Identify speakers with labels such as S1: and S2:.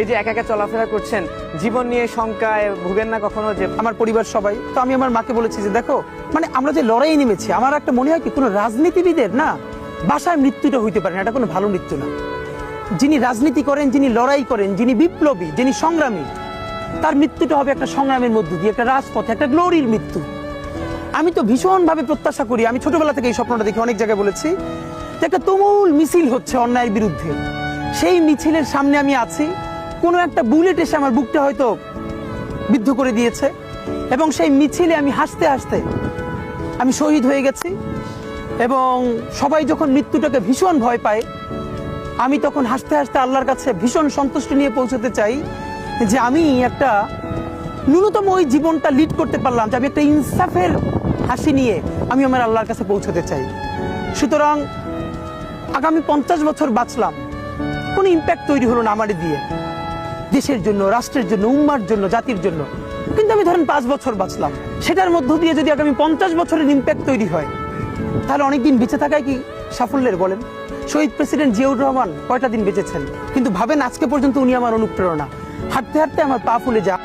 S1: এই যে একা একা চলাফেরা করছেন, জীবন নিয়ে শঙ্কায় ভুগেন না কখনো? যে
S2: আমার পরিবার সবাই তো, আমি আমার মাকে বলেছি যে দেখো, মানে আমরা যে লড়াই নেমেছি, আমার একটা মনে হয় কি, কোনো রাজনীতিবিদের না বাসায় মৃত্যুটা হইতে পারে না, এটা কোনো ভালো মৃত্যু না। যিনি রাজনীতি করেন, যিনি লড়াই করেন, যিনি বিপ্লবী, যিনি সংগ্রামী, তার মৃত্যুটা হবে একটা সংগ্রামের মধ্য দিয়ে, একটা রাজপথে, একটা গ্লোরির মৃত্যু। আমি তো ভীষণভাবে প্রত্যাশা করি, আমি ছোটবেলা থেকে এই স্বপ্নটা দেখি, অনেক জায়গায় বলেছি যে একটা তুমুল মিছিল হচ্ছে অন্যায়ের বিরুদ্ধে, সেই মিছিলের সামনে আমি আছি, কোনো একটা বুলেট এসে আমার বুকটা হয়তো বিদ্ধ করে দিয়েছে, এবং সেই মিছিলে আমি হাসতে হাসতে আমি শহীদ হয়ে গেছি। এবং সবাই যখন মৃত্যুটাকে ভীষণ ভয় পায়, আমি তখন হাসতে হাসতে আল্লাহর কাছে ভীষণ সন্তুষ্টি নিয়ে পৌঁছতে চাই যে আমি একটা ন্যূনতম ওই জীবনটা লিড করতে পারলাম, যে আমি একটা ইনসাফের হাসি নিয়ে আমি আমার আল্লাহর কাছে পৌঁছতে চাই। সুতরাং আগামী 50 বছর বাঁচলাম, কোনো ইম্প্যাক্ট তৈরি হলো না আমারে দিয়ে, দেশের জন্য, রাষ্ট্রের জন্য, উম্মার জন্য, জাতির জন্য। কিন্তু আমি ধরেন 5 বছর বাঁচলাম, সেটার মধ্য দিয়ে যদি আগামী 50 বছরের ইম্প্যাক্ট তৈরি হয়, তাহলে অনেকদিন বেঁচে থাকায় কি সাফল্যের বলেন? শহীদ প্রেসিডেন্ট জিয়াউর রহমান কয়টা দিন বেঁচেছেন, কিন্তু ভাবেন আজকে পর্যন্ত উনি আমার অনুপ্রেরণা। হাঁটতে হাঁটতে আমার পা ফুলে যায়।